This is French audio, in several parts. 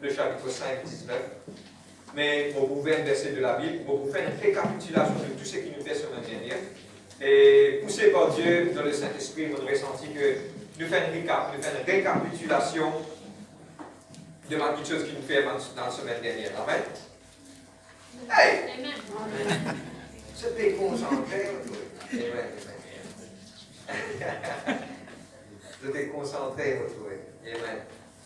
le chapitre 5, 19. Mais on vous fait un verset de la Bible, on vous fait une récapitulation de tout ce qui nous fait semaine dernière. Et poussé par Dieu dans le Saint-Esprit, on aurait senti que nous faisons une récapitulation de quelque chose qui nous fait dans la semaine dernière. Amen. Hey! Amen. C'était concentré. C'était concentré, Amen.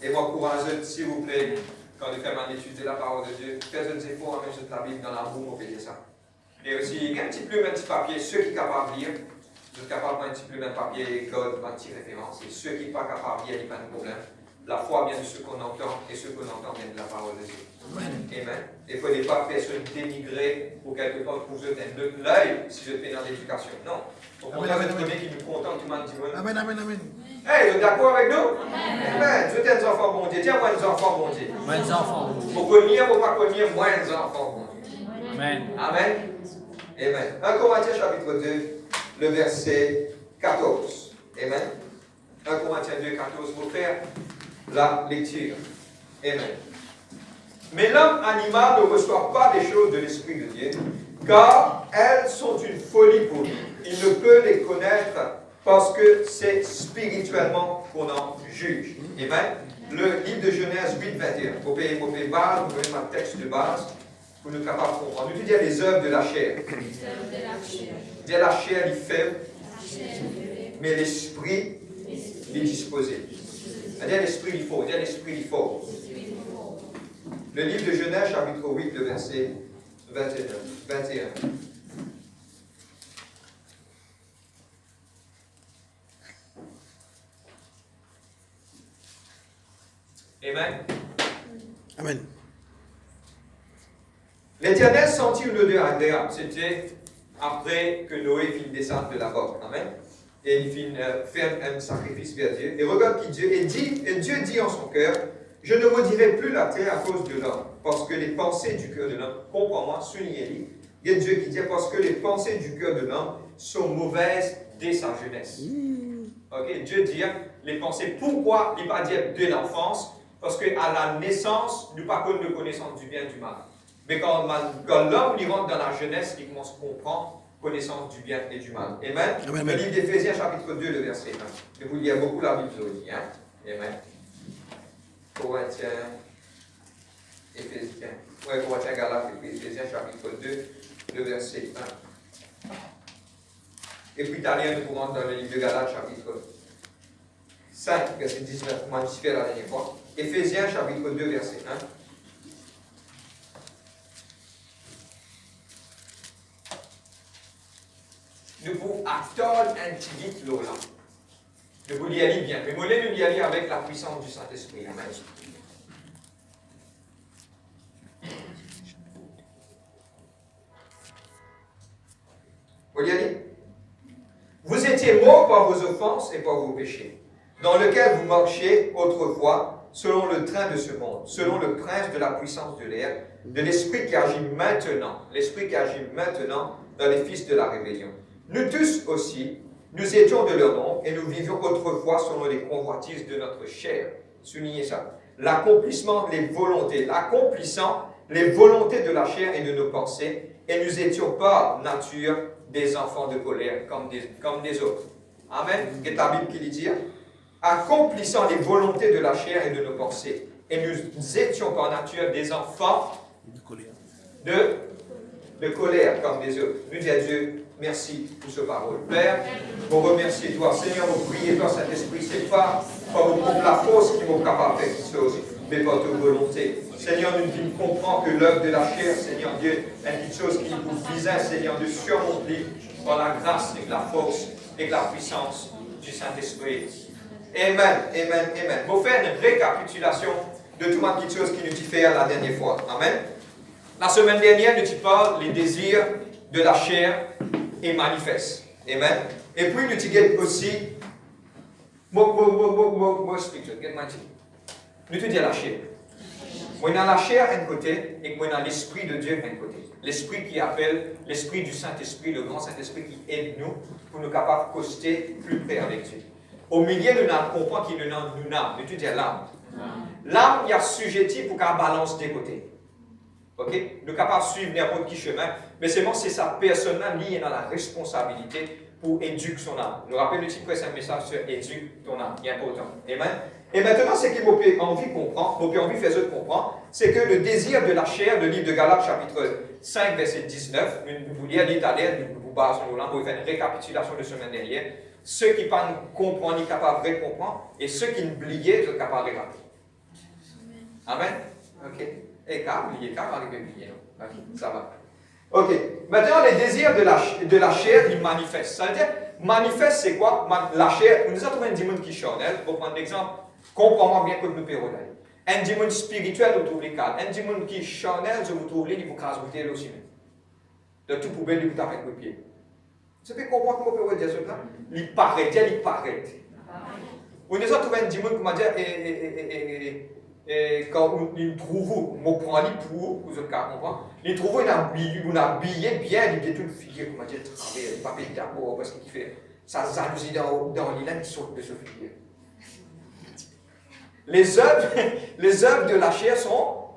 Et moi, courageux, s'il vous plaît, quand nous faisons l'étude de la parole de Dieu, faites un effort à mettre la Bible dans l'amour, on peut dire ça. Et aussi, un petit plume, un petit papier, ceux qui sont capables de lire, vous êtes capables de un petit plume, un papier, code, un petit référence. Et ceux qui ne sont pas capables de lire, il n'y a pas de problème. La foi vient de ce qu'on entend, et ce qu'on entend vient de la parole de Dieu. Amen. Il ne faut pas personne dénigrer ou quelque part pour jeter l'œil si je fais dans l'éducation. Non. Au contraire, c'est un qui nous contente, tout le monde dit oui. Amen, amen, amen. Hey, vous êtes d'accord avec nous? Amen. Je t'aime, enfants, bon Dieu. Tiens, moins d'enfants, bon Dieu. Moins d'enfants, bon Dieu. Pour connaître, pour pas connaître, moins d'enfants, bon Dieu. Amen. Amen. Amen. 1 Corinthiens chapitre 2, le verset 14. Amen. 1 Corinthiens 2, 14, pour faire la lecture. Amen. Mais l'homme animal ne reçoit pas des choses de l'Esprit de Dieu, car elles sont une folie pour lui. Il ne peut les connaître parce que c'est spirituellement qu'on en juge. Amen. Le livre de Genèse 8, 21. Vous pouvez base, vous pouvez ma texte de base, pour nous capables de comprendre. Nous disons les œuvres de la chair. De la chair, il fait, mais l'esprit, il est disposé. C'est-à-dire l'esprit, il faut. C'est-à-dire l'esprit, il faut. Le livre de Genèse, chapitre 8, le verset 21. Amen. Amen. L'Éternel sentit une odeur agréable. C'était après que Noé fit descendre de la porte. Amen. Et il fit faire un sacrifice vers Dieu. Et regarde qui Dieu, et Dieu dit en son cœur, je ne maudirai plus la terre à cause de l'homme, parce que les pensées du cœur de l'homme, comprends-moi, soulignez-les, il y a Dieu qui dit, parce que les pensées du cœur de l'homme sont mauvaises dès sa jeunesse. Ok, Dieu dit, les pensées, pourquoi il ne va pas dire dès l'enfance? Parce qu'à la naissance, nous pas de connaissance du bien et du mal. Mais quand l'homme il rentre dans la jeunesse, il commence à comprendre connaissance du bien et du mal. Amen. Amen. Le livre d'Éphésiens, chapitre 2, le verset 1. Je vous lis beaucoup la Bible aussi. Hein? Amen. Corinthiens, Éphésiens. Oui, Corinthiens, Galates, Éphésiens, chapitre 2, le verset 1. Et puis, italien, nous rentrons dans le livre de Galates, chapitre 5, verset 19, on m'a dit la dernière fois. Éphésiens, chapitre 2, verset 1. Nous pouvons attendre un petit vite là. Nous vous lire bien. Mais vous voulez nous lire avec la puissance du Saint-Esprit. Amen. Vous lire? Vous étiez morts par vos offenses et par vos péchés, dans lequel vous marchiez autrefois, selon le train de ce monde, selon le prince de la puissance de l'air, de l'esprit qui agit maintenant dans les fils de la rébellion. Nous tous aussi, nous étions de leur nombre et nous vivions autrefois selon les convoitises de notre chair. Soulignez ça. L'accomplissant les volontés de la chair et de nos pensées, et nous étions par nature des enfants de colère comme des autres. Amen. C'est la Bible qui dit. Accomplissant les volontés de la chair et de nos pensées, et nous étions par nature des enfants de colère comme des autres. Nous disons à Dieu, merci pour ce parole. Père, vous remercier toi. Seigneur, vous priez toi, Saint-Esprit. Ce n'est pas par la force qui vous capable de faire quelque chose, mais par ta volonté. Seigneur, nous comprenons que l'œuvre de la chair, Seigneur Dieu, est quelque chose qui vous vise, Seigneur, de surmonter par la grâce et la force et la puissance du Saint-Esprit. Amen, amen, amen. Vous faites une récapitulation de tout quelque chose qui nous dit faire la dernière fois. Amen. La semaine dernière, nous parlons les désirs de la chair et manifestes. Amen. Et puis, nous disons aussi, moi, nous te disons la chair. Moi, dans la chair, un côté, et moi, dans l'Esprit de Dieu, un côté. L'Esprit qui appelle, l'Esprit du Saint-Esprit, le grand Saint-Esprit qui aide nous pour nous capables de coster plus près avec Dieu. Au milieu, nous comprenons qu'il nous a, nous disons l'âme. l'âme y a sujetti pour qu'elle balance des côtés. OK? Nous sommes capables de suivre n'importe quel chemin, mais c'est sa personne liée dans la responsabilité pour éduquer son âme. Nous rappelons le titre, c'est un message sur éduque ton âme, c'est important. Amen. Et maintenant, ce qu'il m'a envie de comprendre, m'a envie de faire comprendre, c'est que le désir de la chair, le livre de Galates, chapitre 5, verset 19, vous lire l'italien, vous basez sur là, vous faire une récapitulation de semaine dernière. Ceux qui ne comprennent, sont capables de comprendre, et ceux qui n'oublient, sont capables de regarder. Amen. OK. Et quand oublier, quand arriver à oublier, non? OK, ça va. OK. Maintenant, les désirs de la chair, ils manifestent. Ça veut dire, manifeste, c'est quoi? La chair, nous avons un démon qui charnel. Pour prendre l'exemple, comprends-moi bien que nous payons là. Un démon spirituel, vous trouvez calme. Un démon qui charnel, vous trouvez, il vous casse bouteille aussi. De tout poubelle, il vous tape avec le pied. Vous savez comprendre comment on peut dire cela? Il paraît, il paraît. Vous nous avons trouvé un démon qui m'a dit, et quand il trouve, on prend les pour vous comprendre, il trouve un habillé bien, il dit tout le figure, comme on dit, travailler, il ne pas payer d'abord, parce qu'il fait sa jalousie dans l'île, qui saute de ce figure. Les œuvres de la chair sont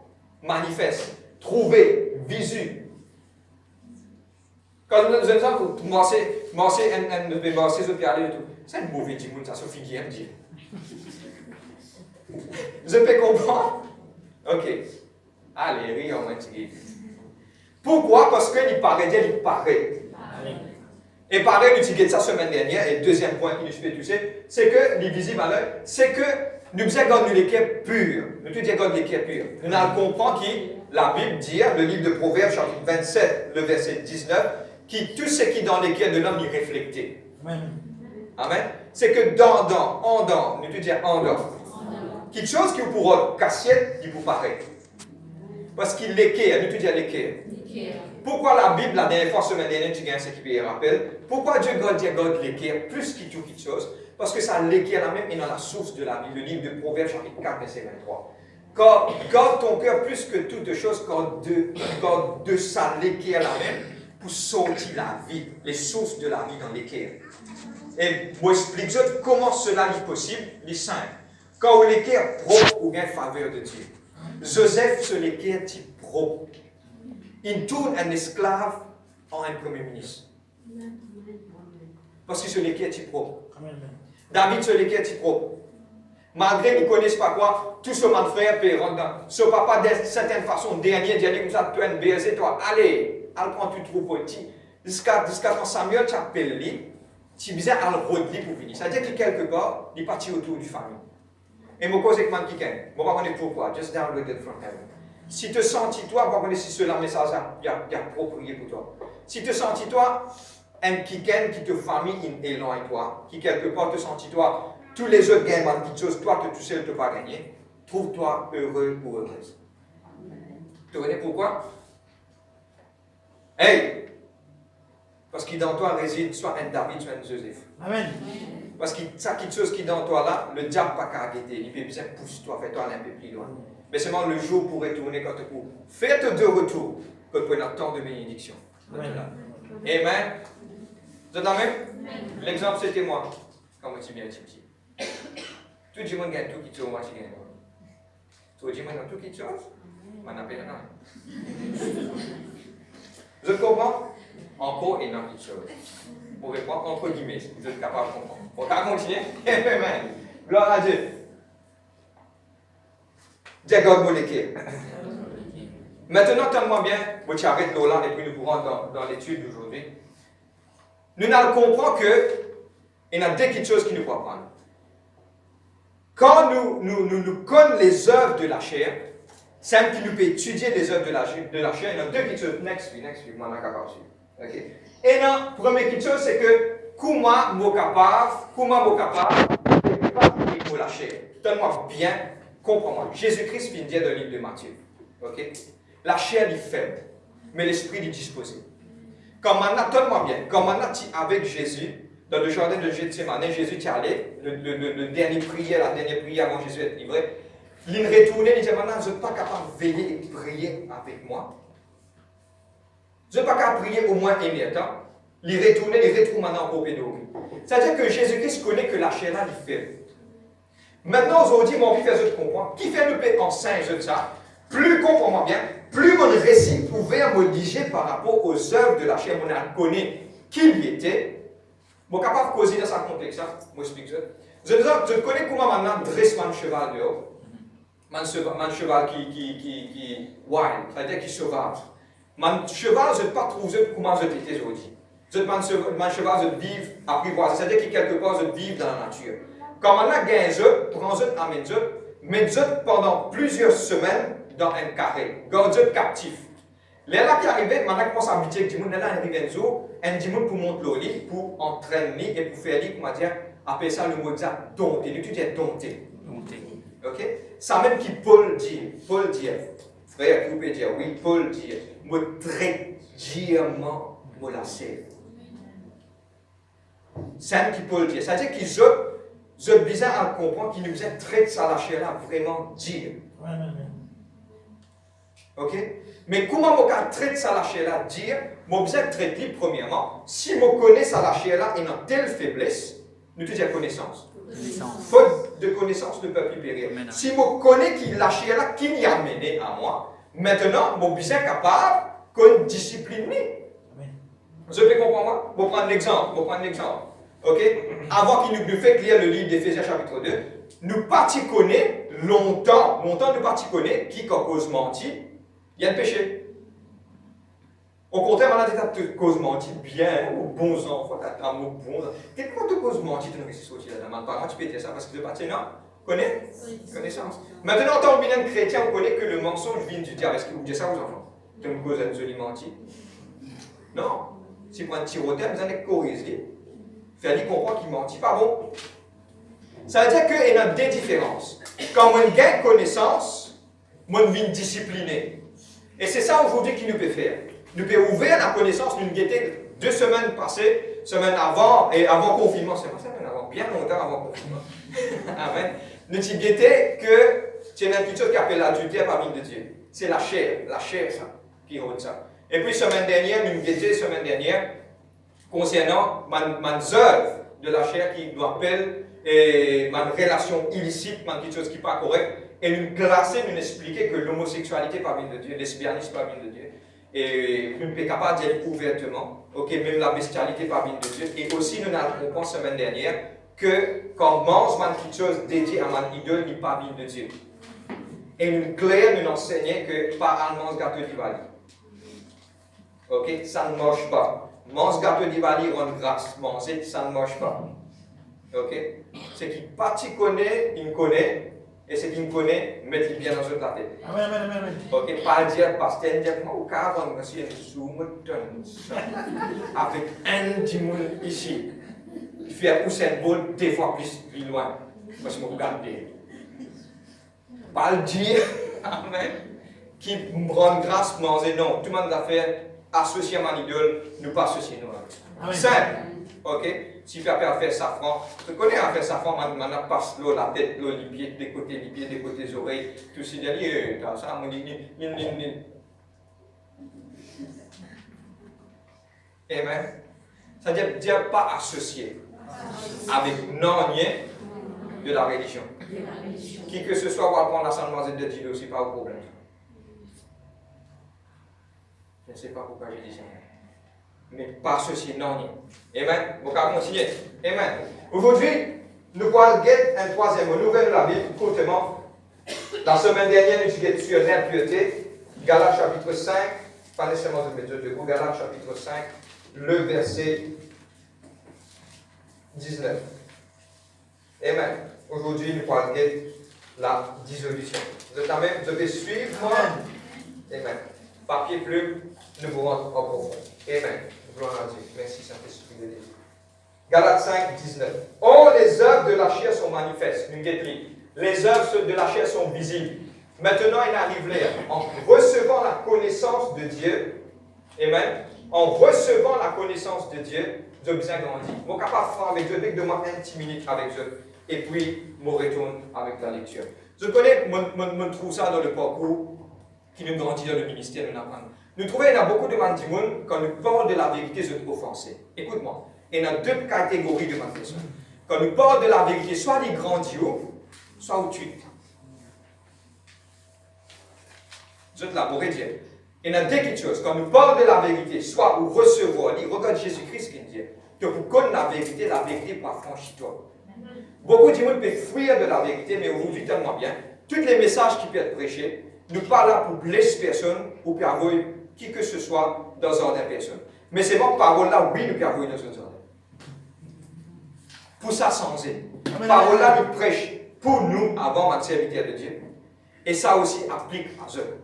manifestes, trouvées, visues. Quand nous avons commencé ce pied et tout, c'est un mauvais démon, ça se figure, dit. Vous peux comprendre? OK. Allez, rire en moitié. Pourquoi? Parce qu'il paraît. Et pareil, nous disons ça semaine dernière, et le deuxième point qui nous fait toucher, c'est que, l'invisible à l'œil, c'est que nous avons les cœurs purs. Nous tous disons les cœurs purs. Nous allons comprendre que la Bible dit, le livre de Proverbes, chapitre 27, le verset 19, que tout ce qui est dans les cœurs de l'homme est reflété. Amen. Amen. C'est que nous tous disons en dedans. Quelque chose qui vous pourra casser, il vous paraît. Parce qu'il l'équerre, nous tous disons l'équerre. Pourquoi la Bible, la dernière fois, semaine dernière, tu gagnes ce qui me rappelle? Pourquoi Dieu garde l'équerre plus qu'il tout quelque chose? Parce que ça l'équerre la même est dans la source de la vie, le livre de Proverbes, chapitre 4, verset 23. Garde ton cœur plus que toute chose, garde de ça l'équerre la même pour sortir la vie, les sources de la vie dans l'équerre. Et moi, j'explique comment cela est possible, les simple. Quand l'équerre propre ou bien faveur de Dieu. Joseph se l'équerre type propre. Il tourne un esclave en un premier ministre. Parce que ce l'équerre type propre. David se l'équerre type propre. Malgré qu'ils ne connaissent pas quoi, tout ce man frère peut rentrer dans. Ce papa, d'une certaine façon, dernier, comme ça, tu as une baiser, toi, allez, prends tu troupeau. Jusqu'à quand Samuel t'appelle lui, tu disais à le redire pour venir. C'est-à-dire que quelque part, il est parti autour du famille. Et mon cause est que je ne sais pas pourquoi. Just downloaded from heaven. Si tu sens toi, je ne sais pas si cela message est approprié pour toi. Si tu sens toi, un kiken qui te famille in élan et toi, qui quelque part te sens toi, tous les autres gagnent quelque chose, toi que tu sais ne peux pas gagner, trouve-toi heureux ou heureuse. Tu connais pourquoi? Hey! Parce que dans toi réside soit un David, soit un Joseph. Amen. Parce que ça, quelque chose qui est dans toi là, le diable n'a pas qu'à guetter. Il peut bien pousse-toi, fais-toi aller un peu plus loin. Mais seulement le jour pour retourner quand tu cours. Fais-toi deux retours, que tu prennes un temps de bénédiction. Amen. Amen. Vous êtes amen? L'exemple, c'était moi. Quand je suis bien petit. Tout le monde gagne tout qui chose, moi je gagne. Tout le monde gagne tout qui chose, moi je n'appelle rien. Vous comprenez? Encore et non quelque chose. Pour répondre entre guillemets, vous êtes capable de comprendre. On va continuer. Amen. Gloire à Dieu. Diagone Moléqué. Maintenant, tellement bien, vous arrêtez là et puis nous pourrons dans l'étude d'aujourd'hui. Nous allons comprendre qu'il y a deux petites choses qui nous vont apprendre. Quand nous connaissons les œuvres de la chair, c'est qui nous peut étudier les œuvres de la chair, il y a deux petites choses. Next week, moi, on a capable. OK. Et la première petite chose, c'est que comment je suis capable de pratiquer pour la chair. Donne-moi bien, comprends-moi. Jésus-Christ vient dire dans le livre de Matthieu. OK. La chair est faible, mais l'esprit est disposé. Comme maintenant, donne-moi bien, comme maintenant, avec Jésus, dans le jardin de Gethsémane, Jésus est allé, la dernière prière avant Jésus est livré. Il est retourné, il dit maintenant, je ne suis pas capable de veiller et de prier avec moi. Je ne suis pas capable de prier au moins un temps. Il est retourné, il retrouve maintenant au pédophilie. C'est-à-dire que Jésus-Christ connaît que la chair est faible. Maintenant, aujourd'hui, mon vie fait de comprendre. Qui fait le paix en saint de ça? Plus comprends-moi bien, plus mon récit ouvert me liger par rapport aux œuvres de la chair, on connaît qui il était. Je suis capable de causer dans sa contexte, moi j'explique ça. Je connais comment maintenant dresse mon cheval dehors. Mon cheval qui wild, c'est-à-dire qui sauvage. Mon cheval, je ne sais pas trouver comment je l'étais aujourd'hui. Mon cheval, je vis apprivoisé, c'est-à-dire qu'il quelque part, je vis dans la nature. Quand maintenant, je prends je amène je, mets je pendant plusieurs semaines dans un carré, garde je captif. Là qui arrivait, maintenant commence à habiter avec du monde, là arrive un jour, un du monde pour monter le lit, pour entraîner et pour faire comment dire, appeler ça le mot exact, dompter. Lui, tu dis dompter. Ok? Ça même qui Paul dit, frère, vous pouvez dire, oui, Paul dit, me traite diamant, me la sève. C'est qui Paul dit, c'est-à-dire qu'il je bizarre à comprendre qu'il nous a traité ça la chair là, vraiment dire. Ok? Mais comment je traite ça la chair là, dire, je besoin traiter premièrement, si je connais ça la chair là et dans telle faiblesse, nous te disons connaissance. Faute de connaissance ne peut plus périr. Si je connais qui la chair là, qui m'y a mené à moi, maintenant, je suis besoin capable de discipliner. Je peux comprendre? Je vais prendre l'exemple. Ok? Avant qu'il nous fait lire le livre d'Éphésiens chapitre 2, nous partis connaît longtemps nous partis connaît qui cause menti, il y a le péché. Au contraire, maintenant, tu cause menti bien, ou bons enfants, tu as un mot bon. Quelqu'un te cause menti, tu ne réussis pas là-dedans. Par contre, tu peux dire ça parce que tu es parti, non? Connais? Connaissance. Maintenant, en tant que bien chrétien, on connaît que le mensonge vient du diable. Est-ce que vous dites ça aux enfants? Tu me causes un joli menti? Non. Si vous prenez un petit rotin, vous allez corriger. Faire comprendre qu'il mentit. Pas bon? Ça veut dire qu'il y a des différences. Quand on gagne connaissance, on vient discipliner. Et c'est ça aujourd'hui qu'il nous peut faire. Nous pouvons ouvrir la connaissance d'une guetter 2 semaines passées, semaine avant et avant confinement. C'est pas semaine avant, bien longtemps avant confinement. Amen. Nous disons que c'est une chose qui appelle l'adultère parmi de Dieu. C'est la chair ça, qui rôde ça. Et puis semaine dernière, nous guetter semaine dernière, concernant ma œuvre de la chair qui nous appelle ma relation illicite, quelque chose qui n'est pas correct, et nous classer, nous expliquer que l'homosexualité parmi de Dieu, le lesbianisme parmi de Dieu, et nous sommes capables de dire ouvertement, ok, même la bestialité parmi de Dieu, et aussi nous avons compris la semaine dernière que quand on mange quelque chose dédié à mon idole, il n'est pas de Dieu. Et nous clair nous enseignons que pas un mange gâteau d'Ivali. Ok, ça ne marche pas. Mange gâteau d'Ivali rend grâce, manger, ça ne marche pas. Ok? C'est qui pas tu connaît, il me connaît, et ce qui me connaît, met-il bien dans la tête. Amen. Ok? Pas dire, pasteur, dire, moi, au cas où je suis avec un dimon ici, il fait un Usain Bolt 2 fois plus loin, parce que je me regarde. Pas le dire, amen, qui me rend grâce, manger, non, tout le monde a fait. Associer à mon idole, nous pas associer nous. Simple. Ok? Si tu as faire safran, tu connais à faire safran, maintenant passe l'eau, la tête, l'eau, les pieds, des côtés, les oreilles, tout ce qui est ça, mon Amen. Ça veut dire pas associer avec non-lien de la religion. Qui que ce soit, on va prendre l'assemblée de Dieu aussi, pas de problème. Je ne sais pas pourquoi je dis ça. Mais pas ceci, non. Amen. On va continuer. Amen. Aujourd'hui, nous allons guetter un troisième nouvelle de la Bible, courtement. La semaine dernière, nous avons sur l'impureté. Galates chapitre 5, pas nécessairement de méthode de goût, Galates chapitre 5, le verset 19. Amen. Aujourd'hui, nous allons guetter la dissolution. Vous êtes amen? Vous devez suivre moi. Amen. Papier, plume, nous vous rentrons en profond. Amen. Gloire à Dieu. Merci, Saint-Esprit de Dieu. Galates 5, 19. Or, les œuvres de la chair sont manifestes. Les œuvres de la chair sont visibles. Maintenant, il arrive l'air. En recevant la connaissance de Dieu, amen. En recevant la connaissance de Dieu, je bien grandi. Je suis capable de faire avec Dieu, dès que de moi 10 minutes avec Dieu. Et puis, je retourne avec la lecture. Je connais, je trouve ça dans le parcours qui nous grandit dans le ministère de l'apprendre. Nous trouvons qu'il y a beaucoup de gens quand nous parlons de la vérité, je suis offensé. Écoute-moi, il y a 2 catégories de personnes. Quand nous parlons de la vérité, soit les grandios, soit où tu es. Je te l'aborde dire. Il y a deux quelque chose. Quand nous parlons de la vérité, soit ou recevoir, il regarde Jésus-Christ qui dit que pour connaître la vérité pas franchir toi. Beaucoup de gens peuvent fuir de la vérité, mais aujourd'hui tellement bien. Tous les messages qui peuvent être prêchés, nous pas là pour blesser personne ou pour avoir qui que ce soit dans un ordre de personne. Mais c'est bon, parole là, oui, nous pouvons avoir dans un ordre. Pour ça, sans parole là, nous prêche pour nous avant notre serviteur de Dieu. Et ça aussi applique à eux.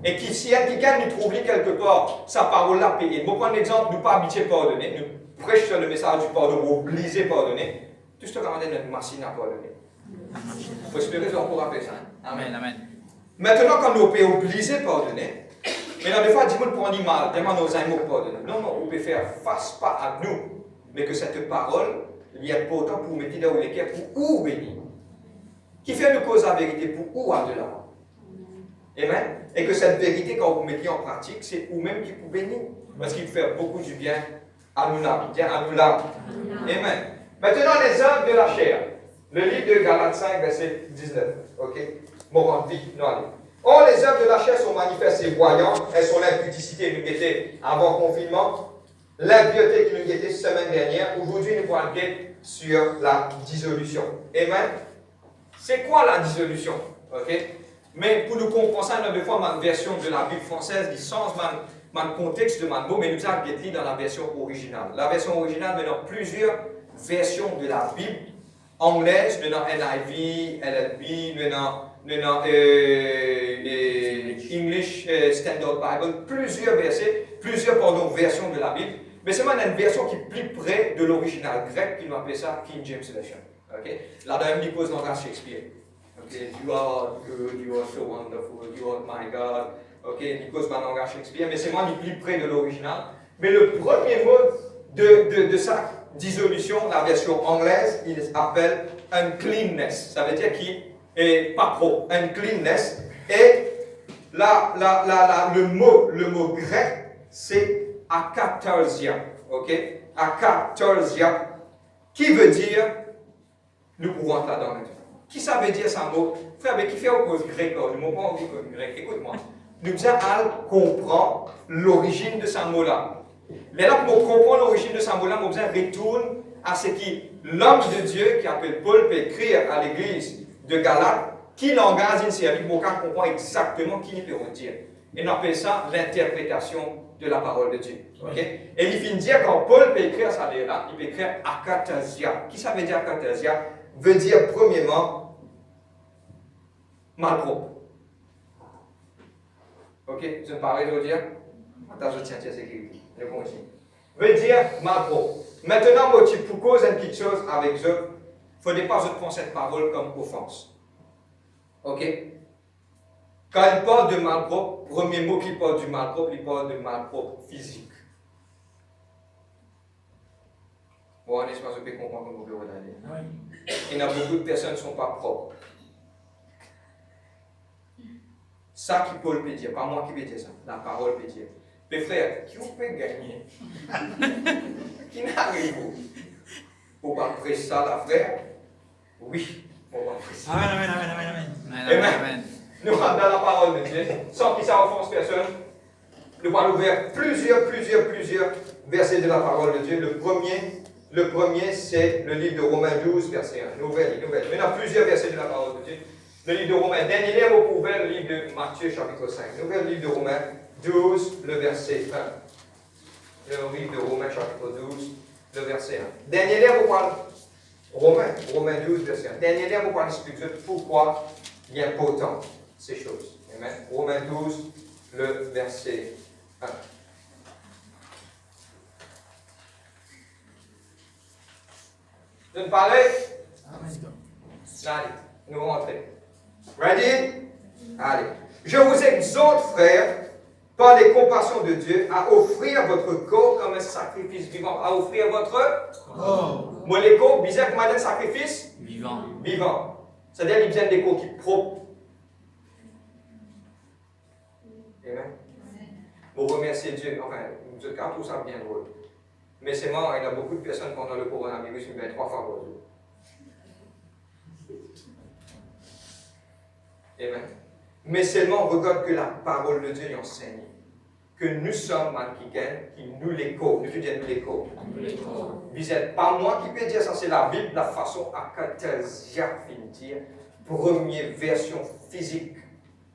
Et si quelqu'un nous trouve quelque part, sa parole là payée. Bon, prendre l'exemple, nous pas habitués à pardonner, nous prêchons sur le message du pardon, nous obligés à pardonner. Tout ce que nous avons notre machine à pardonner. Il faut espérer qu'on pourra faire ça. Amen, amen. Maintenant, quand nous sommes obligés à pardonner, maintenant, des fois, dis-moi de prendre mal, demande nos amis pour pardonner. Non, non, on peut faire face pas à nous, mais que cette parole, il est important pour mettre dans le cœur pour où bénir. Qui fait nous cause la vérité pour où à de l'avant. Amen. Et que cette vérité, quand vous mettez en pratique, c'est vous-même qui vous bénir. Parce qu'il fait beaucoup du bien à nous là. Amen. Maintenant, les œuvres de la chair. Le livre de Galates 5, verset 19. Ok? Bon, vite, non, allez. Or, les œuvres de la chair sont manifestes et voyantes. Elles sont l'impudicité qui nous guettait avant le confinement, l'impureté qui nous guettait semaine dernière. Aujourd'hui, nous allons guetter sur la dissolution. Amen. C'est quoi la dissolution? Ok? Mais pour nous comprendre ça, nous avons ma version de la Bible française, du sens, le contexte de mon mot, mais nous avons guetté dans la version originale. La version originale, nous avons plusieurs versions de la Bible anglaise, nous avons NIV, LLB, nous avons English Standard Bible, plusieurs versets, versions de la Bible. Mais c'est une version qui est plus près de l'original grec, qui nous appelle ça King James Version. Okay? Là, dans une cause langage Shakespeare. Okay? You are good, you are so wonderful, you are my God. Okay? Une cause langage Shakespeare, mais c'est moi qui est plus près de l'original. Mais le premier mot de sa dissolution, la version anglaise, il s'appelle uncleanness. Ça veut dire qu'il n'est pas propre. Uncleanness. Et le mot grec, c'est akatarsia. Ok? Akatarsia. Qui veut dire, nous pouvons entrer là-dedans maintenant. Qui ça veut dire ça mot? Frère, mais qui fait au cause grec? Le mot pas envie comme grec. Écoute-moi. Nous devons comprendre l'origine de ce mot-là. Mais là, pour comprendre l'origine de ce mot-là, nous devons retourner à ce qui l'homme de Dieu, qui appelle Paul, peut écrire à l'église de Galates, qui langage il s'est pour qu'on comprenne exactement qui il peut dire. Et on appelle ça l'interprétation de la parole de Dieu. Okay? Et il finit dire, quand Paul peut écrire ça là, il peut écrire akatasia. Qui ça veut dire akatasia? Veut dire premièrement malpropre. Ok? Je ne parle de dire. Attends, je tiens, c'est écrit. Je continue. Veut dire malpropre. Maintenant, moi, tu pour cause une petite chose avec eux, il ne faudrait pas que je prenne cette parole comme offense. Ok? Quand il parle de malpropre, premier mot qu'il parle du malpropre, il parle de malpropre physique. Bon, en espace, je peux comprendre comment vous pouvez regarder. Il y a beaucoup de personnes qui ne sont pas propres. Ça qui Paul peut dire, pas moi qui peux dire ça, la parole peut dire. Mais frère, qui vous peut gagner? Qui n'arrive pour pas prêcher ça, là, frère? Oui, on va prêcher ça. Amen. Nous rentrons dans la parole de Dieu, sans que ça offense personne. Nous allons ouvrir plusieurs versets de la parole de Dieu. Le premier c'est le livre de Romains 12, verset 1. Nouvelle. Mais il y a plusieurs versets de la parole de Dieu. Le livre de Romains, dernier livre, vous pouvez le livre de Matthieu, chapitre 5. Nouvel livre de Romains 12, le verset 1. Le livre de Romains, chapitre 12, le verset 1. Dernier livre, vous parlez Romains 12, verset 1. Dernier livre, vous parlez expliquer pourquoi il est important ces choses. Amen. Romains 12, le verset 1. Je ne parlais. Allez, nous rentrons. Ready? Allez. Je vous exhorte, frères, par les compassions de Dieu, à offrir votre corps comme un sacrifice vivant. À offrir votre corps. Moi, les corps, bizarre comme un sacrifice vivant. C'est-à-dire qu'il besoin des corps qui sont propres. Amen. Vous remerciez Dieu. Enfin, vous êtes tout ça bien drôle. Mais c'est marrant, il y a beaucoup de personnes pendant le coronavirus qui viennent 3 fois par jour. Amen. Mais seulement regarde que la parole de Dieu y enseigne. Que nous sommes mannequins, qui nous l'écho. Nous disons nous l'écho. Vous n'êtes pas moi qui peux dire ça, c'est la Bible, la façon à Cartesia dire. Première version physique.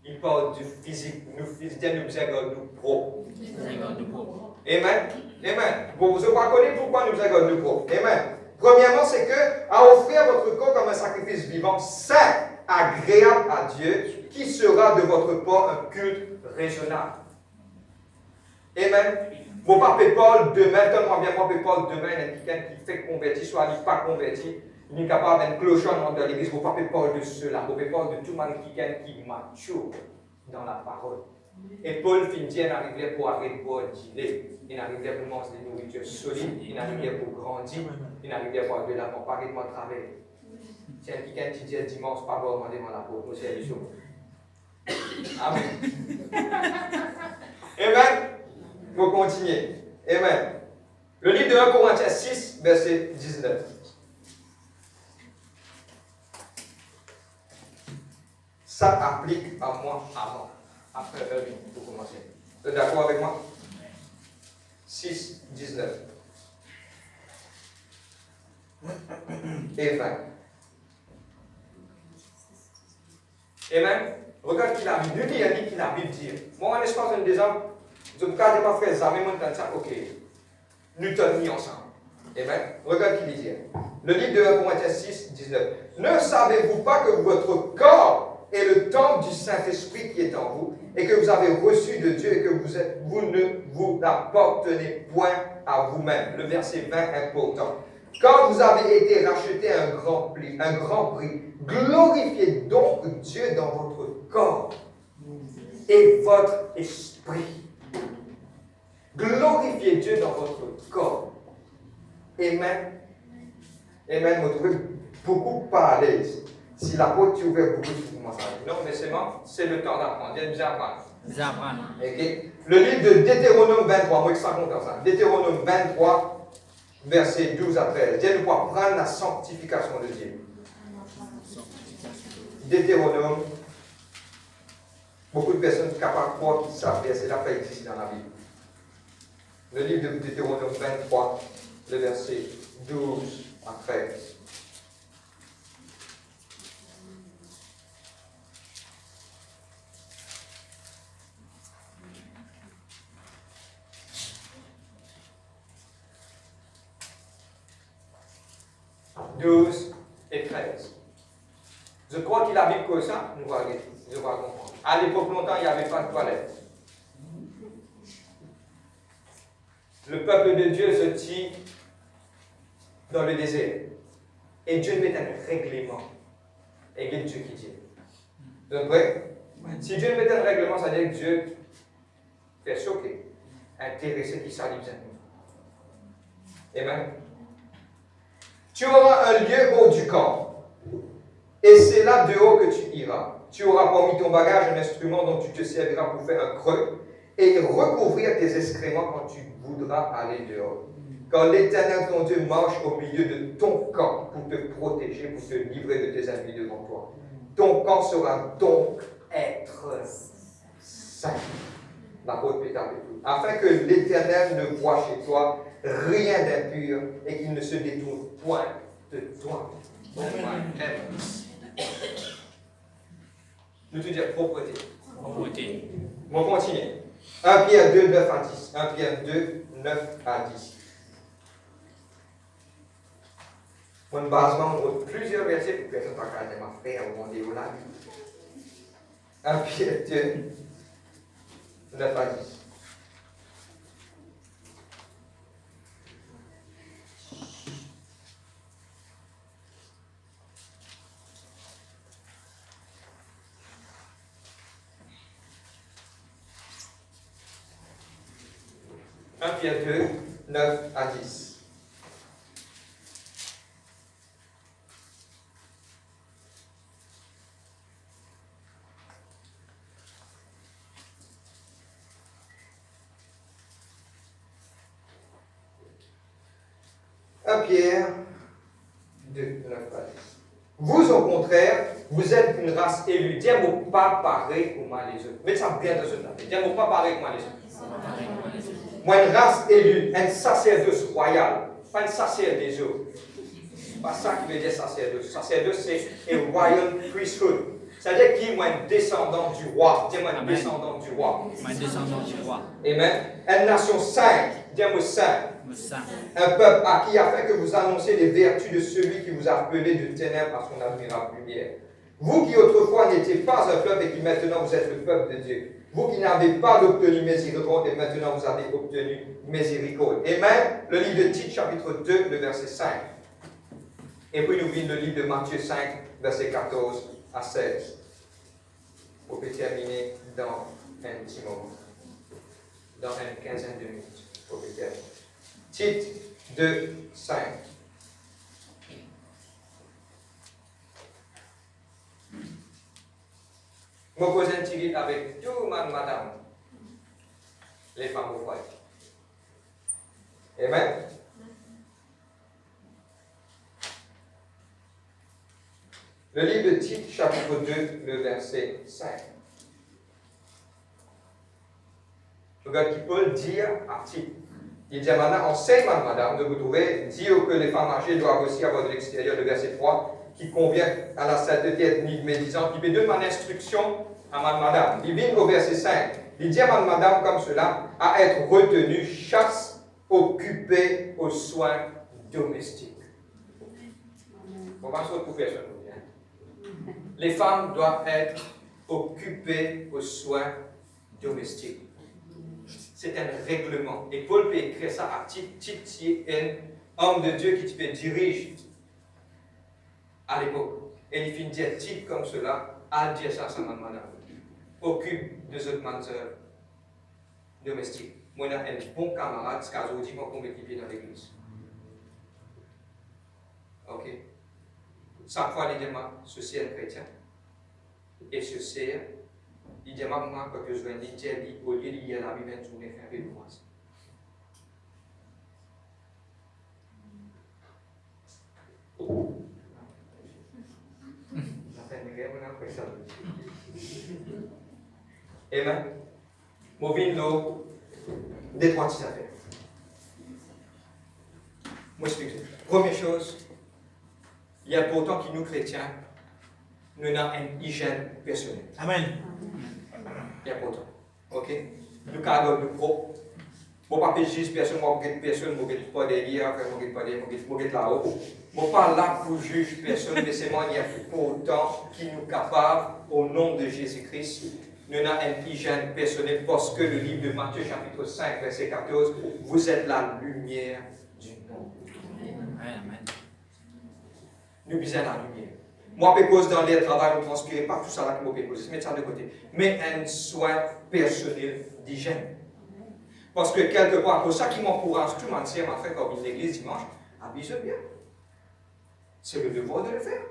Il parle du physique. Nous physiciens, nous faisons nous pro. Amen. Amen. Bon, vous ne pas connaître pourquoi nous faisons nous pro. Amen. Premièrement, c'est que à offrir votre corps comme un sacrifice vivant, saint, agréable à Dieu, qui sera de votre part un culte raisonnable. Amen. Mon papa Paul demain, tellement bien, mon papa Paul demain, il y a quelqu'un qui fait convertir, soit il n'est pas converti, il est capable d'un clochon dans l'église. Mon papa Paul de cela, mon papa Paul de tout le monde qui est mature dans la parole. Et Paul finit, il n'arrivait pour arrêter de boire dîner, il n'arrivait pour manger des nourritures solides, il n'arrivait pour grandir, il n'arrivait pour de l'avant, pas de travail. C'est quelqu'un qui dit dimanche, pas pour demander la peau, nous c'est les choses. Amen. Amen. Pour continuer. Amen. Le livre de 1 Corinthiens 6, verset 19. Ça applique à moi avant. Après lui, pour commencer. Vous êtes d'accord avec moi? 6, 19. Et 20. Amen. Regarde qui la Bible. Nous disons qui la Bible dit. Moi, en espace d'un exemple, je ne garde pas frère Zame, moi, ça, ok. Nous sommes mis ensemble. Amen. Regarde qui dit. Le livre de 1 Corinthiens 6, 19. Ne savez-vous pas que votre corps est le temple du Saint-Esprit qui est en vous et que vous avez reçu de Dieu et que vous ne vous appartenez point à vous-même. Le verset 20 est important. Quand vous avez été racheté à un grand prix, glorifiez donc Dieu dans votre corps et votre esprit. Glorifiez Dieu dans votre corps. Amen. Amen. Vous trouvez beaucoup pas à l'aise. Si la porte est ouverte, beaucoup de commencent à dire. Non, mais c'est le temps d'apprendre. Viens nous apprendre. Okay. Le livre de Deutéronome 23, moi je raconte dans ça. Deutéronome 23, verset 12 à 13. Dieu nous doit prendre la sanctification de Dieu. Deutéronome, beaucoup de personnes capables de croire qu'ils savent, verset là pas exister dans la Bible. Le livre de Deutéronome 23, le verset 12 à 13. Et 13. Je crois qu'il avait que ça, nous allons comprendre. À l'époque, longtemps, il n'y avait pas de toilette. Le peuple de Dieu se tient dans le désert. Et Dieu met un règlement. Et il y a Dieu qui dit. Vous êtes prêts? Si Dieu met un règlement, ça veut dire que Dieu fait choquer, intéressé qui s'allie bien. Amen. Tu auras un lieu haut du camp, et c'est là dehors que tu iras. Tu auras parmi ton bagage un instrument dont tu te serviras pour faire un creux et recouvrir tes excréments quand tu voudras aller dehors. Quand l'Éternel ton Dieu marche au milieu de ton camp pour te protéger, pour te livrer de tes ennemis devant toi. Ton camp sera donc être saint. La haute pétale et tout. Afin que l'Éternel ne voie chez toi rien d'impur et qu'il ne se détourne point de toi. Nous te dire propreté. Propreté. On va continuer. 1 Pierre 2, 9 à 10. 1 Pierre 2, 9 à 10. Mon basement, on voit plusieurs versets pour personne pas qu'à ma frère au rendez-vous là. 1 Pierre 2, 9 à 10. Pierre 2, 9 à 10. Pierre 2, 9 à 10. Vous, au contraire, vous êtes une race élue. Dieu n'est pas pareil comme les autres. Mais ça bien de ce temps. Dieu n'est pas pareil comme les autres. Moi, une race élue, un sacerdoce royal, pas un sacerdoce des autres. Pas ça qui veut dire sacerdoce. Sacerdoce, c'est un royal priesthood. C'est-à-dire qui est un descendant du roi. Dis-moi un descendant du roi. Un descendant du roi. Amen. Une nation sainte. Dis-moi saint. Un peuple à qui a fait que vous annoncez les vertus de celui qui vous a appelé de ténèbres à son admirable lumière. Vous qui autrefois n'étiez pas un peuple et qui maintenant vous êtes le peuple de Dieu. Vous qui n'avez pas obtenu miséricorde et maintenant vous avez obtenu miséricorde. Amen. Le livre de Tite, chapitre 2, le verset 5. Et puis nous lisons le livre de Matthieu 5, verset 14 à 16. On peut terminer dans un petit moment. Dans une quinzaine de minutes. On peut terminer. Tite 2, 5. Je pose un petit avec tout le monde, madame, les femmes au foyer. Amen. Le livre de Tite, chapitre 2, le verset 5. Regarde qui Paul dit à Tite. Il dit maintenant, enseigne, madame, de vous trouver, dire que les femmes âgées doivent aussi avoir de l'extérieur, le verset 3, qui convient à la sainteté ethnique médisante. Il donne une instruction à madame. Il vient au verset 5. Il dit à madame comme cela, à être retenue, chasse, occupée aux soins domestiques. On va se retrouver sur nous. Les femmes doivent être occupées aux soins domestiques. C'est un règlement. Et Paul peut écrire ça à Tite. Tite, c'est un homme de Dieu qui te dirige à l'époque. Et il finit de dire Tite comme cela, à dire ça à sa madame. Occupe de cette manseur domestique. Moi, j'ai un bon camarade, ce cas où je dis qu'on met pied dans l'église. Ok? Chaque fois, il dit, ceci est chrétien. Et ceci est. Il dit, moi, quand je viens de dire, au lieu de lire la Bible, je vais faire une fois. Amen. Je vais vous deux, trois petites affaires. Moi, je explique. Première chose, il est important que nous, chrétiens, nous ayons une hygiène personnelle. Amen. Il est important. Ok? Nous avons le propre. Je ne vais pas juger personne, je ne vais pas derrière, je ne vais pas là-haut. Je ne vais pas là pour juger personne, mais c'est moi, il y a autant qui nous capable, au nom de Jésus-Christ, nous avons une hygiène personnelle parce que le livre de Matthieu, chapitre 5, verset 14, vous êtes la lumière du monde. Amen. Nous besoin la lumière. Moi, je cause dans les travail, je ne transpire pas tout ça là que je peux causer. Mettez ça de côté. Mais un soin personnel d'hygiène. Parce que quelque part, pour ça qui m'encourage, tout le monde sait, m'a fait quand il l'église dimanche, habille bien. C'est le devoir de le faire.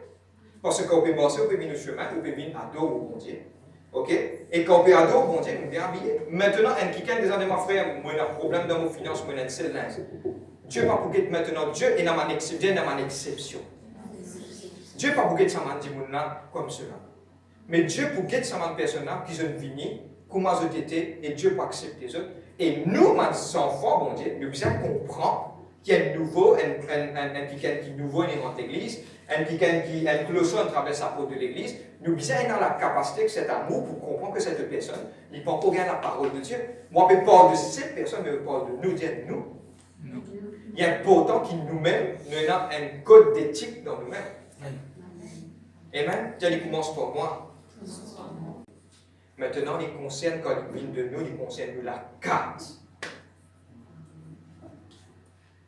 Parce qu'on peut passer, on peut venir au chemin, on peut venir à dos au bon Dieu. Ok? Et quand on peut à dos au bon Dieu, on est bien habillé. Maintenant, un quelqu'un des années, ma frère, moi, j'ai un problème dans mes finances, moi, j'ai un seul linge. Dieu pas pour que maintenant, Dieu est dans ma exception. Dieu pas pour que ça m'a dit comme cela. Mais Dieu pour que ça m'a personne qui sont venus, comment ils étaient, et Dieu pour accepter les autres. Et nous, mes enfants, bon Dieu, nous devons comprendre qu'il y a un nouveau, un qui nouveau dans l'église, un clochon à travers sa porte de l'église. Nous devons avoir la capacité, cet amour, pour comprendre que cette personne, il ne prend pas la parole de Dieu. Moi, je parle de cette personne, mais je parle de nous, dire nous. Il est important qu'il nous-mêmes, nous ayons un code d'éthique dans nous-mêmes. Amen. Il commence par moi. Maintenant, il concerne, quand il vient de nous, il concerne la case.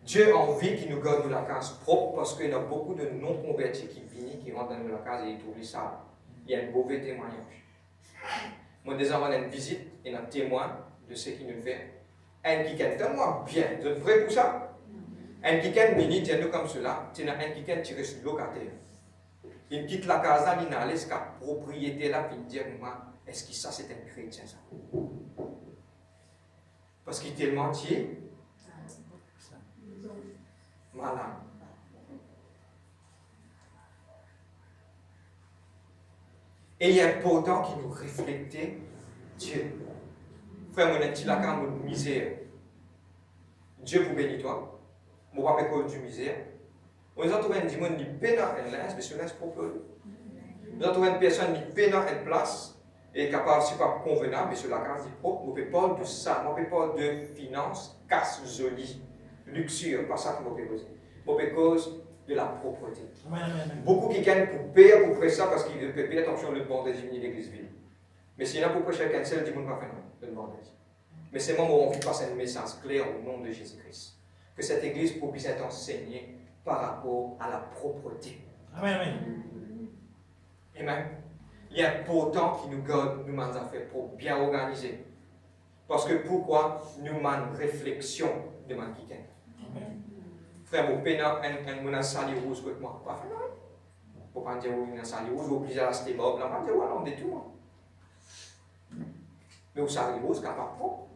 Dieu a envie qu'il nous garde la case propre parce qu'il y a beaucoup de non-convertis qui viennent, qui rentrent dans la case et ils trouvent ça. Il y a un mauvais témoignage. Moi, déjà, on a une visite et un témoin de ce qu'il nous fait. Un qui est tellement bien. Vous êtes prêts pour ça? Un qui est mini, dit-nous comme cela, c'est un qui est tiré sur le locataire. Il quitte la case là, il allait jusqu'à la propriété là, puis il dit, est-ce que ça c'est un chrétien ça? Parce qu'il est tellement tié, malade. Et il est important qu'il nous reflète Dieu. Frère, mon petit lacan, mon misère. Dieu vous bénit toi. Mon papa cause du misère. Nous avons trouvé un dimanche qui peine à un linge, mais ce linge propre. Nous avons trouvé une personne qui peine à une place et capable, si pas convenable, mais sur la case dit propre. On peut parler de ça, on peut parler de finances, casse jolie, luxure, pas ça que on peut causer. On peut causer de la propreté. Beaucoup qui gagnent pour payer pour faire ça parce qu'ils peuvent payer attention le bordel de l'église ville. Mais s'il y en a pour prêcher quelqu'un seul, dis-moi pas faire le bordel. Mais c'est moi qui ai envie de passer un message clair au nom de Jésus-Christ. Que cette église puisse être enseignée par rapport à la propreté. Amen. Amen. Il est important qu'il nous garde nous manges affaires pour bien organiser. Parce que pourquoi nous manquons réflexion de man qui frère, mon père un sali rouge avec moi. Pas fait non. Pour pas dire oui, un sali rouge, obligé à rester bob, là, pas dire ouais, non, de tout. Mais au sali rouge, capable propre.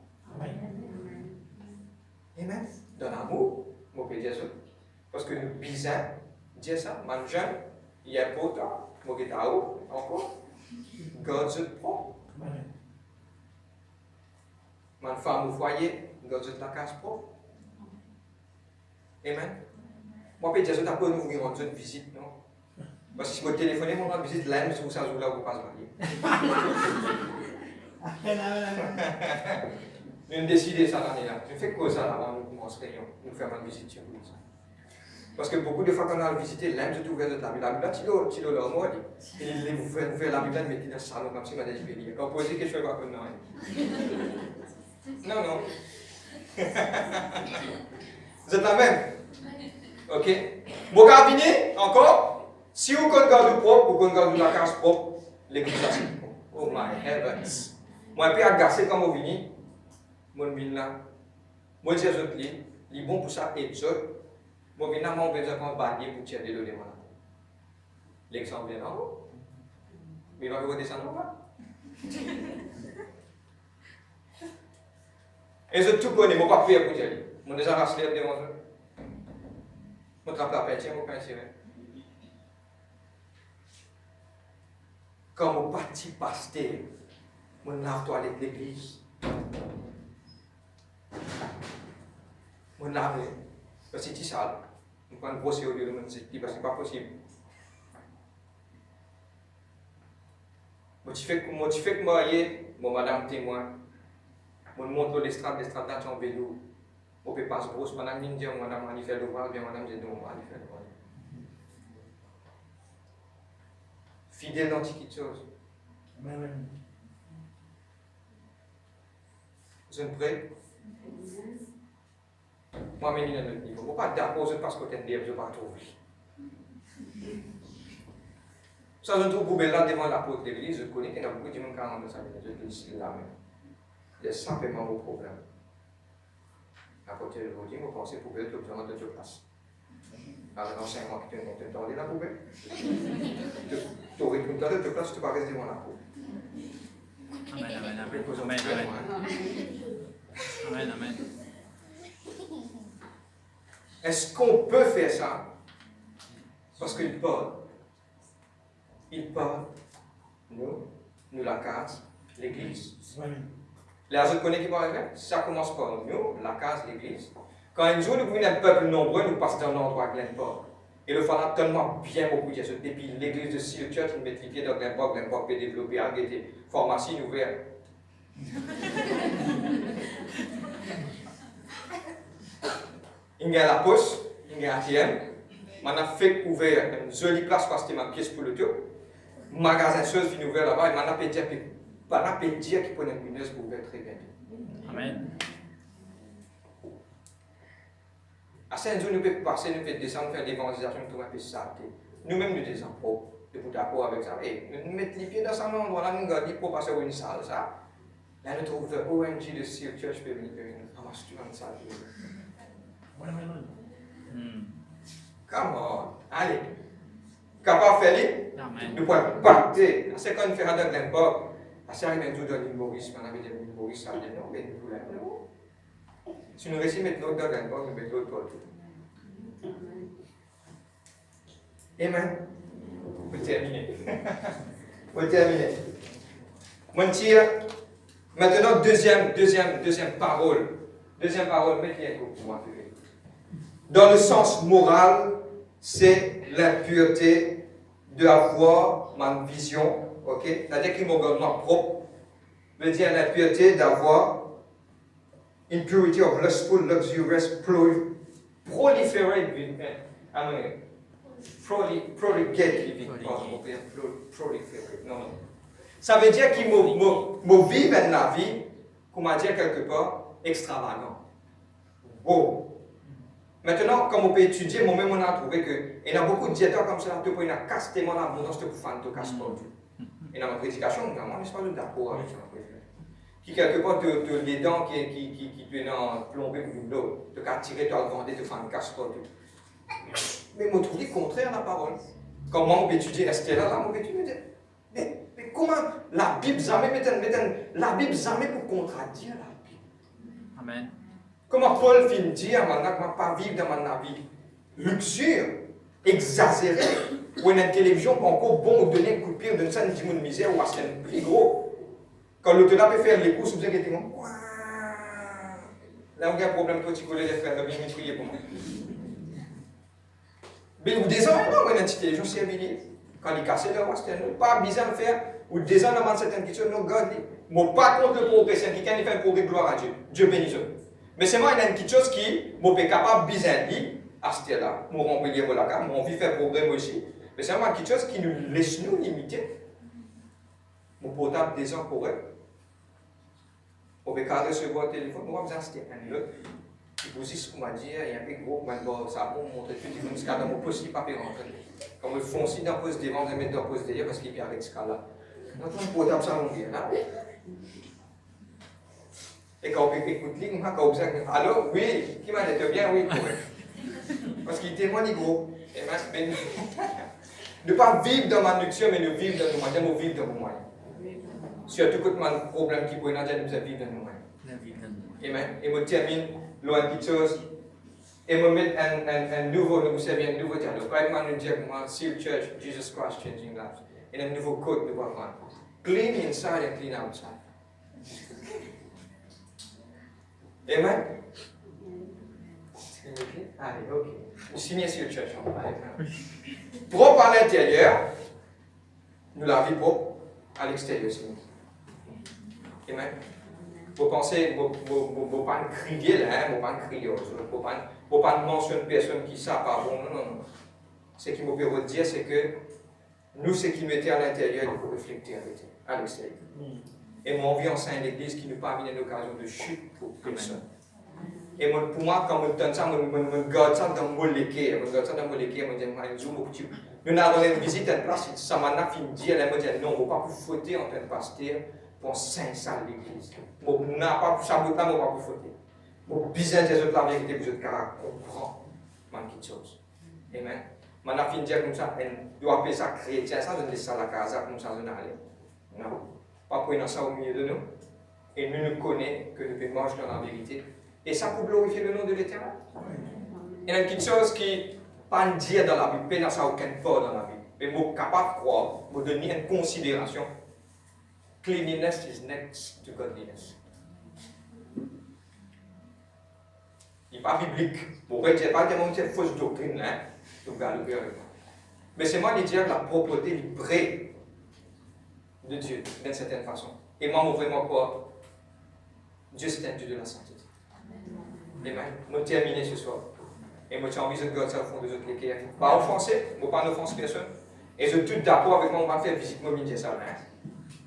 Amen. Dans l'amour, mon père dit ça. Parce que nous bisons, dire ça, man jeune, il est important, mon guitare encore, garde ce propre. Man femme au foyer, garde la case propre. Amen. Moi, je peux dire que nous voulons une visite, non? Parce que si vous téléphonez, mon rendre visite, là, vous savez où là, vous passez marier. Nous décidons ça l'année-là. Je fais quoi ça là, avant nous commencer réunion? Nous faisons une visite sur vous. Parce que beaucoup de fois qu'on a visité, là, je trouve que la Bible, tu l'as là, moi, et vous faites la Bible, mettez dans le salon comme si vous avez dit, quand vous posez quelque chose, non. Non. Vous êtes la même? Ok? Mon cabinet, encore, si vous regardez propre, vous regardez la case propre, l'église est propre. Oh my heavens! Moi, je suis agacé quand je viens, je viens là. Moi, je dis, il est bon pour ça, et je viens là, je vais faire un barrière pour tirer le démon. L'exemple vient en haut. Mais il va redescendre en bas. Et je tout connais, je ne vais pas payer pour tirer. Je vais déjà racheter le démon. Je vais la pêche, je vais pas tirer. Quand mon parti pasteur, je lave toilette l'église. Je lave. Parce que c'est sale. Je prends une grosse odeur de mon site, parce que ce n'est pas possible. Je fais que moi, mon madame témoin, je montre l'estrade là, en vélo. Je peux pas se brosser, madame dit, madame, on y fait l'ouvrage, bien madame dit, non, on y fait l'ouvrage. Fidèle dans quelque chose. Amen. Vous êtes prêts? Moi, je suis à notre niveau. Je ne suis pas d'accord parce que je ne vais pas trouver. Ça, je trouve là devant la porte de l'église. Je connais qu'il y a beaucoup de gens qui ont ça. Je dis là même. Il y a simplement vos problèmes. À côté de vous, vous pensez pour que vous ayez de place. Alors, l'enseignement qui te donne la poubelle. Tu aurais tout le temps de place, tu ne vas pas rester devant la poubelle. Amen. Est-ce qu'on peut faire ça? Parce qu'il parle. Il parle. Nous la case, l'église. Les autres connaissent qui parlent bien? Ça commence par nous, la case, l'église. Quand un jour nous venons un peuple nombreux, nous passons dans l'endroit Glenport. Et le fera tellement bien beaucoup de choses. Depuis l'église de Seal Church, nous mettons les pieds dans Glenport peut développer, arrêter, pharmacie ouverte. Il y a la poste, il y a ATM. On a fait ouvert une jolie place parce que c'est ma pièce pour le tour. Magasin chose vient ouvert là-bas et on a pu dire qu'il prenait une lumineuse pour ouvrir très bien. Amen. À ce jour, nous pouvons passer, nous pouvons descendre, faire l'évangélisation, nous pouvons faire ça. Nous-mêmes, nous disons, oh, nous sommes d'accord avec ça. Et nous mettons les pieds dans un endroit là, nous regardons pour passer une salle. Ça. Là, nous trouvons le ONG de Seal Church, nous ramassons une salle. Come on, allez. Capable de faire, nous pouvons partir. C'est quand nous faisons dans Glenport. C'est arrivé un jour dans l'île Maurice, on avait dit l'île Maurice, ça veut dire non, mais nous voulons. Si nous réussissons à mettre l'autre dans Glenport, nous mettons l'autre partout. Amen. Pour terminer. On va terminer. On tire maintenant deuxième parole. Deuxième parole, mettez un coup pour moi. Dans le sens moral, c'est l'impureté d'avoir ma vision, ok? C'est-à-dire qu'il m'a propre, veut dire l'impureté d'avoir impurity of lustful, luxurious, proliferate living. Proliferate living. Proliferate. Non. Ça veut dire qu'il m'a vivre la vie, comment dire quelque part, extravagant. Oh. Maintenant, comme on peut étudier, moi-même, on a trouvé qu'il y a beaucoup de diéteurs comme ça, tu peux y casse tellement l'abondance, tu peux faire un casse pas. Et dans ma prédication, moi, je ne suis pas d'accord avec ça. Qui quelque part, les dents qui te plombées pour une eau, tu as tiré, tu as vendu, tu fais un casse pas. Mais moi, je trouve le contraire la parole. Comment on peut étudier Esther là, on peut étudier. Mais comment la Bible jamais pour contradire la Bible. Amen. Comment Paul vient dire maintenant que je ne pas vivre dans ma vie luxure, exagérée, ou une télévision pas encore bon, donner un coup de pied, donner ça une de misère, ou acheter un plus gros. Quand l'autre là peut faire les courses, vous avez dit, là on a un problème, toi tu connais les frères, bien prier pour moi. Mais vous désordonnez, non, une télévision servile. Quand il casse le roi, c'est pas bizarre de faire, ou désordonnez dans certaines questions, non, God, moi pas contre le progrès, c'est quelqu'un qui fait un progrès, gloire à Dieu. Dieu bénisse. Mais c'est moi, il y a une petite chose qui est capable de bizarre à ce là, moi remplir la carte, moi envie de faire progrès moi aussi. Mais c'est moi une petite chose qui nous laisse nous limiter. Mon portable des ans pour eux. On peut pas recevoir le téléphone, moi je vais un autre. Il vous dit ce qu'on m'a dit, il y a un peu gros, ça va montrer tout, il dit, dans mon poste, il pas rentrer. Comme ils font aussi dans le poste devant, ils mettent dans le poste derrière parce qu'il y a avec ce cas-là. Donc mon portable, ça va bien là. Et quand on écoute, quand on observe, allô, oui, qui m'a dit bien, oui, parce qu'il témoigne gros. Ne pas vivre dans ma luxure, mais de vivre dans nos moyens, de vivre dans nos moyens. Surtout quand on a un problème qui peut nous aider à vivre dans nos moyens. Amen. Et je termine, loin de chose, et je mets un nouveau dialogue. Par exemple, nous disons, Seal Church, Jesus Christ Changing Lives. Et un nouveau code de voir. Clean inside and clean outside. Amen. Allez, ok. Vous signez sur le church. Propre à l'intérieur, nous la vie propre à l'extérieur. Amen. Vous pensez, vous ne pas crier là, vous ne pas crier, vous ne pas mentionner une personne qui ne sait pas bon, non. Ce qui me peut dire, c'est que nous, ce qui mettait à l'intérieur, il faut refléter à l'extérieur. Et mon vie en sein l'église qui nous permet une occasion de chute pour personne. Et pour moi, quand je donne ça, je garde ça dans mon léqué. Je garde ça dans mon léqué, je me dis, nous avons une visite à une place, ça m'a fait dire, elle me dit, non, on ne va pas vous fouetter en tant que pasteur pour 5 salles de l'église. On n'a pas ça, on ne va pas vous fouetter. Pour bien des autres la vérité, vous êtes capable de comprendre quelque chose. Amen. Je m'a fait dire comme ça, on doit appeler ça chrétien, ça, je dis ça à la casa, comme ça, je n'ai aller. Non. Pas pour ça au milieu de nous. Et nous ne connaissons que nous marcher dans la vérité. Et ça pour glorifier le nom de l'Éternel. Il y a une petite chose qui n'est pas dire dans la Bible, pas ça aucun pas dans la Bible. Mais je suis capable de croire, de donner une considération. Cleanliness is next to godliness. Il n'est pas biblique. Bon, je ne sais pas tellement une fausse doctrine, hein. Mais c'est moi qui dis la propreté libre de Dieu, d'une certaine façon. Et moi, je vraiment quoi? Dieu, c'est un Dieu de la sainteté. Amen. Je vais terminer ce soir. Et je envie de garder ça au fond de autres léqués. Pas offenser, je ne vais pas offenser personne. Et je suis tout d'accord avec moi, on va faire visite, moi, je dis ça.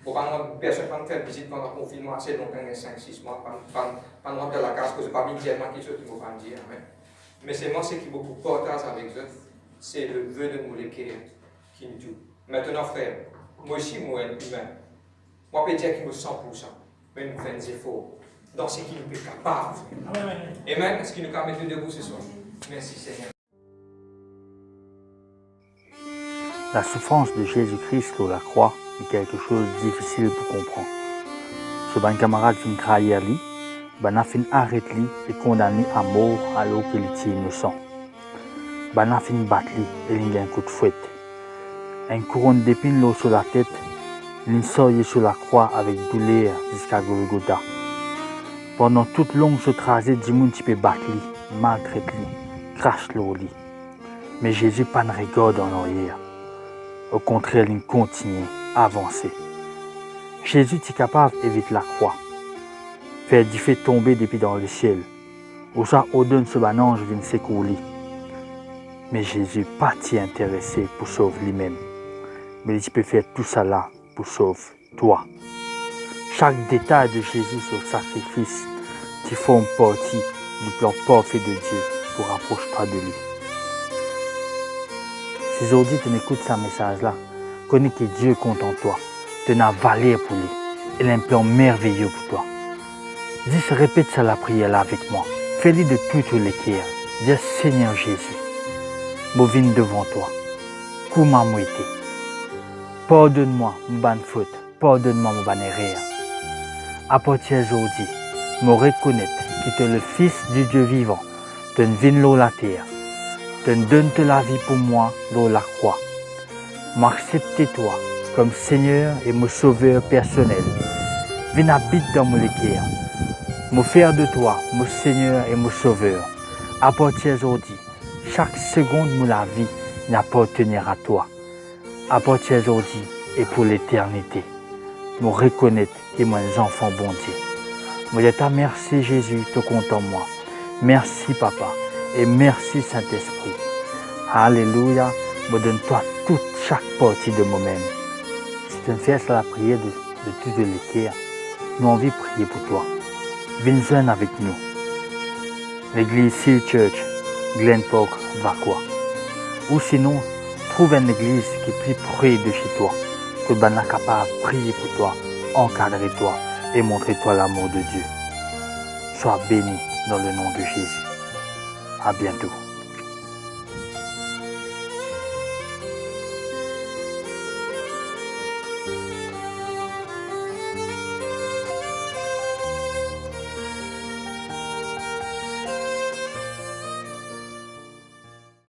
Pour pas personne ne faire visite pendant le confinement assez longtemps, 5-6 mois, pas rentrer dans la case, parce que je ne pas dire quelque chose qui ne va pas me dire. Mais c'est moi, ce qui est beaucoup partage avec eux, c'est le vœu de nous léquer qui nous dit. Maintenant, frère, moi aussi, moi, humain. Moi, je peux dire qu'il me 100%, mais nous faisons des efforts dans ce qui nous est capable. Amen. Ce qui nous permet de debout ce soir. Merci Seigneur. La souffrance de Jésus-Christ sur la croix est quelque chose de difficile pour comprendre. Ce bon camarade fin trahir lui, ben a fin arrêter lui et condamné à mort alors qu'il était innocent. Ben a fin battre lui et il a un coup de fouette. Une couronne d'épines sur la tête L'insoyé sur la croix avec douleur jusqu'à Golgotha. Pendant toute longue ce trajet, du monde qui peut battre lui, maltraite lui, crache le lit. Mais Jésus pas de regard en arrière. Au contraire, il continue à avancer. Jésus est capable d'éviter la croix, faire du feu tomber depuis dans le ciel, ou ça ordonne ce ange vient s'écouler. Mais Jésus pas intéressé pour sauver lui-même, mais il peut faire tout ça là pour sauver toi. Chaque détail de Jésus sur le sacrifice qui forme partie du plan parfait de Dieu pour rapprocher toi de lui. Si aujourd'hui tu écoutes ce message-là, connais que Dieu compte en toi, tu as valeur pour lui, il a un plan merveilleux pour toi. Dis, répète ça la prière là avec moi. Fais-le de tout le cœur. Dis, Seigneur Jésus, je viens devant toi. Comment moi été? Pardonne-moi mon bonne faute, pardonne-moi mon bonne erreur. À partir d'aujourd'hui, je reconnais que tu es le Fils du Dieu vivant, tu viens sur la terre, tu donnes la vie pour moi sur la croix. M'accepte toi comme Seigneur et mon Sauveur personnel. Viens habiter dans mon cœur. Me faire de toi mon Seigneur et mon Sauveur. À partir d'aujourd'hui, chaque seconde de ma vie n'appartenir à toi. À partir d'aujourd'hui et pour l'éternité, je reconnais que moi un enfant bon Dieu. Je dis merci Jésus, tu comptes en moi. Merci Papa et merci Saint-Esprit. Alléluia, je donne toi toute chaque partie de moi-même. Si tu me fais la prière de tout le cœur, nous avons envie de prier pour toi. Viens joindre avec nous. L'église Seal Church, Glen Park, Vacois. Ou sinon, trouve une église qui est plus près de chez toi, que tu es capable de prier pour toi, encadrer toi et montrer toi l'amour de Dieu. Sois béni dans le nom de Jésus. À bientôt.